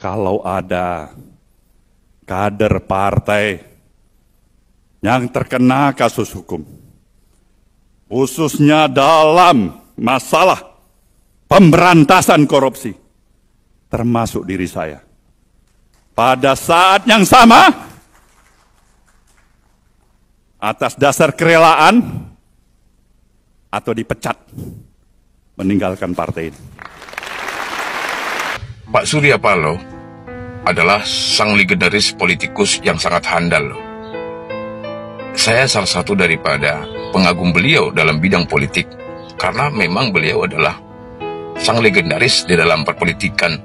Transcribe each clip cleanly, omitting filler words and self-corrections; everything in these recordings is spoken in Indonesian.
Kalau ada kader partai yang terkena kasus hukum, khususnya dalam masalah pemberantasan korupsi, termasuk diri saya, pada saat yang sama, atas dasar kerelaan atau dipecat, meninggalkan partai ini. Pak Surya Paloh adalah sang legendaris politikus yang sangat handal. Saya salah satu daripada pengagum beliau dalam bidang politik, karena memang beliau adalah sang legendaris di dalam perpolitikan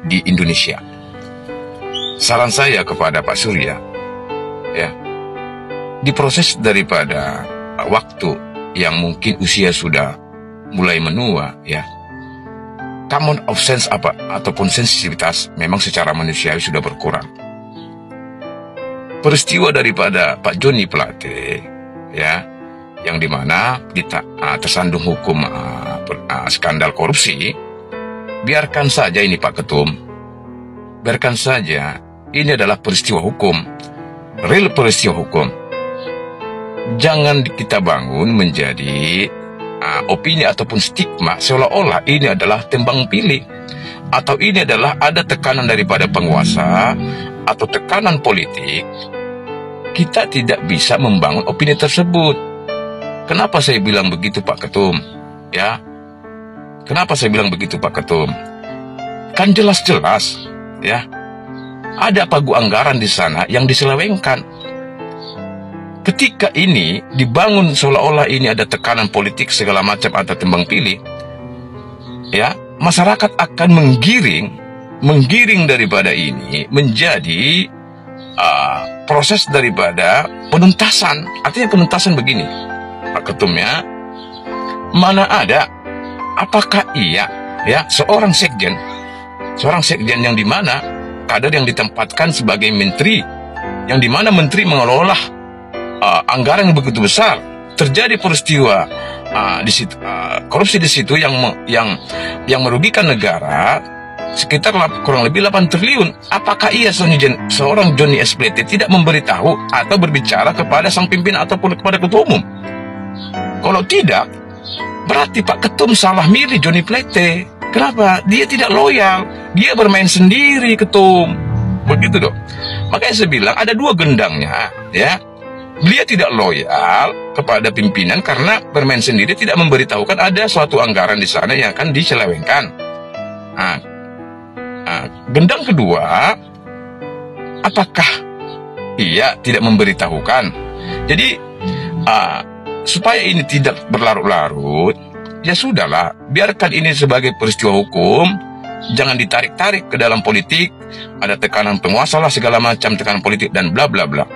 di Indonesia. Saran saya kepada Pak Surya, ya, diproses daripada waktu yang mungkin usia sudah mulai menua, ya, common of sense ataupun sensitivitas memang secara manusiawi sudah berkurang. Peristiwa daripada Pak Joni Plate, ya, yang dimana tersandung hukum skandal korupsi, biarkan saja ini Pak Ketum, biarkan saja ini adalah peristiwa hukum, real peristiwa hukum. Jangan kita bangun menjadi opini ataupun stigma seolah-olah ini adalah tembang pilih, atau ini adalah ada tekanan daripada penguasa atau tekanan politik. Kita tidak bisa membangun opini tersebut. Kenapa saya bilang begitu Pak Ketum? Ya, kenapa saya bilang begitu Pak Ketum? Kan jelas-jelas, ya, ada pagu anggaran di sana yang diselewengkan. Ketika ini dibangun seolah-olah ini ada tekanan politik segala macam atau tembang pilih, ya, masyarakat akan menggiring daripada ini menjadi proses daripada penuntasan. Artinya penuntasan begini, Pak Ketum, ya, mana ada, apakah iya, ya, seorang sekjen yang dimana kader yang ditempatkan sebagai menteri, yang dimana menteri mengelola anggaran yang begitu besar, terjadi peristiwa di situ, korupsi di situ yang merugikan negara sekitar kurang lebih 8 triliun. Apakah iya seorang Joni S. Plate tidak memberitahu atau berbicara kepada sang pimpinan ataupun kepada ketua umum? Kalau tidak, berarti Pak Ketum salah milih Joni Plate. Kenapa? Dia tidak loyal, dia bermain sendiri, Ketum. Begitu dong. Makanya saya bilang ada dua gendangnya, ya. Beliau tidak loyal kepada pimpinan karena bermain sendiri, tidak memberitahukan ada suatu anggaran di sana yang akan diselewengkan. Gendang kedua, apakah ia tidak memberitahukan? Jadi supaya ini tidak berlarut-larut, ya sudahlah, biarkan ini sebagai peristiwa hukum, jangan ditarik-tarik ke dalam politik, ada tekanan penguasa lah segala macam, tekanan politik dan bla bla bla.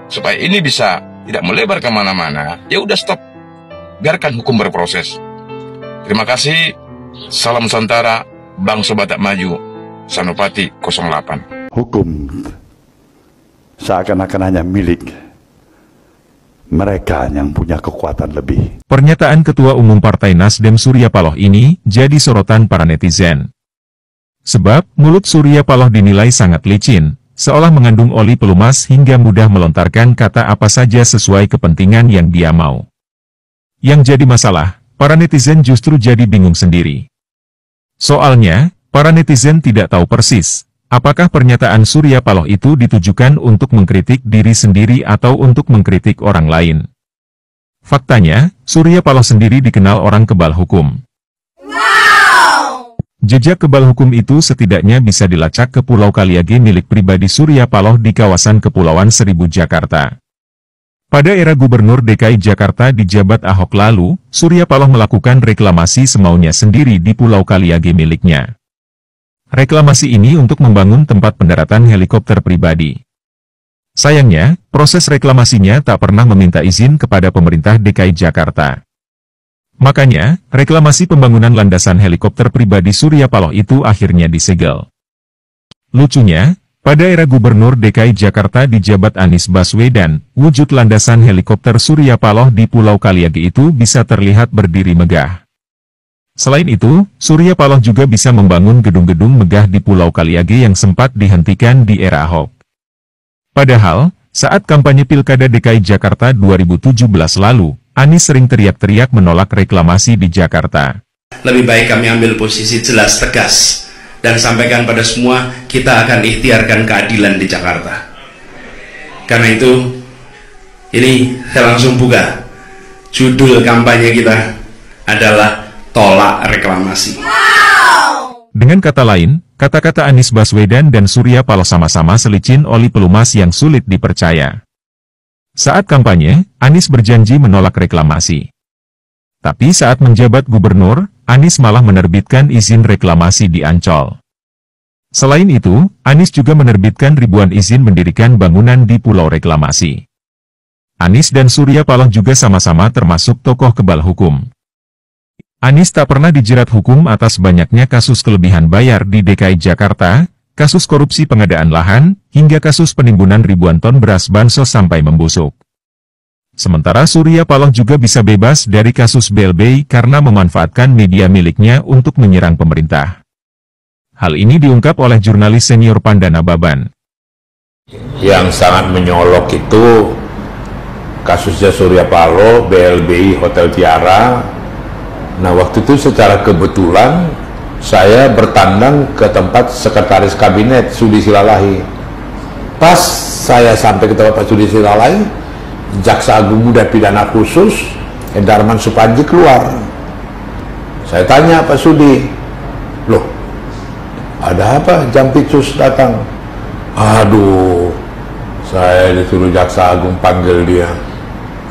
Supaya ini bisa tidak melebar kemana-mana, ya udah stop, biarkan hukum berproses. Terima kasih, salam Nusantara, Bangsa Batak Maju, Sanopati 08. Hukum seakan-akan hanya milik mereka yang punya kekuatan lebih. Pernyataan Ketua Umum Partai Nasdem Surya Paloh ini jadi sorotan para netizen. Sebab mulut Surya Paloh dinilai sangat licin, seolah mengandung oli pelumas hingga mudah melontarkan kata apa saja sesuai kepentingan yang dia mau. Yang jadi masalah, para netizen justru jadi bingung sendiri. Soalnya, para netizen tidak tahu persis, apakah pernyataan Surya Paloh itu ditujukan untuk mengkritik diri sendiri atau untuk mengkritik orang lain. Faktanya, Surya Paloh sendiri dikenal orang kebal hukum. Jejak kebal hukum itu setidaknya bisa dilacak ke Pulau Kaliage milik pribadi Surya Paloh di kawasan Kepulauan Seribu, Jakarta. Pada era Gubernur DKI Jakarta di jabat Ahok lalu, Surya Paloh melakukan reklamasi semaunya sendiri di Pulau Kaliage miliknya. Reklamasi ini untuk membangun tempat pendaratan helikopter pribadi. Sayangnya, proses reklamasinya tak pernah meminta izin kepada pemerintah DKI Jakarta. Makanya, reklamasi pembangunan landasan helikopter pribadi Surya Paloh itu akhirnya disegel. Lucunya, pada era Gubernur DKI Jakarta di jabat Anies Baswedan, wujud landasan helikopter Surya Paloh di Pulau Kaliage itu bisa terlihat berdiri megah. Selain itu, Surya Paloh juga bisa membangun gedung-gedung megah di Pulau Kaliage yang sempat dihentikan di era Ahok. Padahal, saat kampanye Pilkada DKI Jakarta 2017 lalu, Anies sering teriak-teriak menolak reklamasi di Jakarta. Lebih baik kami ambil posisi jelas, tegas, dan sampaikan pada semua, kita akan ikhtiarkan keadilan di Jakarta. Karena itu, ini saya langsung buka. Judul kampanye kita adalah tolak reklamasi. Dengan kata lain, kata-kata Anies Baswedan dan Surya Paloh sama-sama selicin oli pelumas yang sulit dipercaya. Saat kampanye, Anies berjanji menolak reklamasi. Tapi saat menjabat gubernur, Anies malah menerbitkan izin reklamasi di Ancol. Selain itu, Anies juga menerbitkan ribuan izin mendirikan bangunan di Pulau Reklamasi. Anies dan Surya Paloh juga sama-sama termasuk tokoh kebal hukum. Anies tak pernah dijerat hukum atas banyaknya kasus kelebihan bayar di DKI Jakarta, kasus korupsi pengadaan lahan, hingga kasus penimbunan ribuan ton beras bansos sampai membusuk. Sementara Surya Paloh juga bisa bebas dari kasus BLBI karena memanfaatkan media miliknya untuk menyerang pemerintah. Hal ini diungkap oleh jurnalis senior Pandana Baban. Yang sangat menyolok itu kasusnya Surya Paloh, BLBI, Hotel Tiara. Nah, waktu itu secara kebetulan saya bertandang ke tempat sekretaris kabinet Sudi Silalahi. Pas saya sampai ke tempat Pak Sudi Silalahi, Jaksa Agung Muda Pidana Khusus Endarman Supanji keluar. Saya tanya Pak Sudi, loh, ada apa? Jampitsus datang. Aduh, saya disuruh Jaksa Agung panggil dia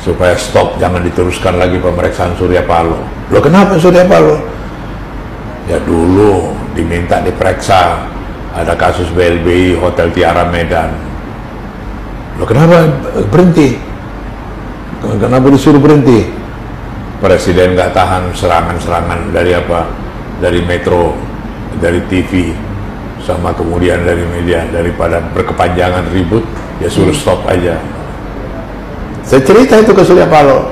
supaya stop, jangan diteruskan lagi pemeriksaan Surya Paloh. Loh, kenapa Surya Paloh? Ya dulu diminta diperiksa, ada kasus BLBI Hotel Tiara Medan. Loh, kenapa berhenti? Kenapa disuruh berhenti? Presiden nggak tahan serangan-serangan dari apa? Dari Metro, dari TV, sama kemudian dari media. Daripada berkepanjangan ribut, ya suruh stop aja. Saya cerita itu ke Surya Paloh.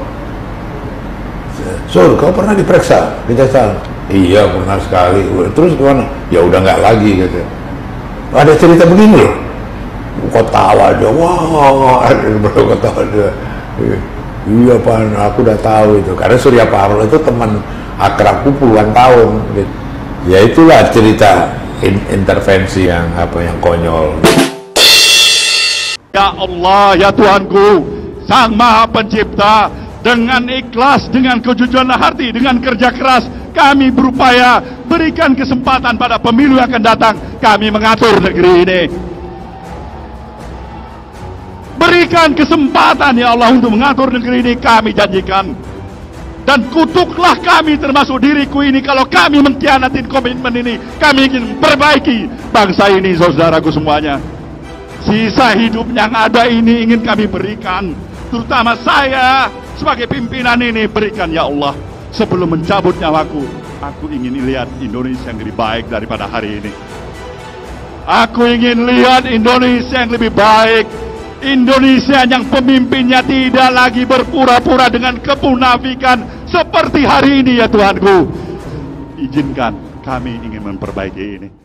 Sur, kau pernah diperiksa di Kejaksaan? Iya, pernah sekali. Terus gimana? Ya udah nggak lagi gitu. Ada cerita begini loh. Kok tawa aja. Wah, kok tawa aja. Iya Pak, aku udah tahu itu. Karena Surya Paloh itu teman akrabku puluhan tahun. Gitu. Ya itulah cerita intervensi yang konyol. Ya Allah, ya Tuhanku, Sang Maha Pencipta, dengan ikhlas, dengan kejujuran hati, dengan kerja keras, kami berupaya berikan kesempatan pada pemilu yang akan datang, kami mengatur negeri ini. Berikan kesempatan ya Allah untuk mengatur negeri ini, kami janjikan. Dan kutuklah kami termasuk diriku ini kalau kami mengkhianatin komitmen ini. Kami ingin perbaiki bangsa ini, saudaraku semuanya. Sisa hidup yang ada ini ingin kami berikan, terutama saya sebagai pimpinan ini, berikan ya Allah. Sebelum mencabut nyawaku, aku ingin lihat Indonesia yang lebih baik daripada hari ini. Aku ingin lihat Indonesia yang lebih baik, Indonesia yang pemimpinnya tidak lagi berpura-pura dengan kemunafikan seperti hari ini ya Tuhanku. Izinkan kami ingin memperbaiki ini.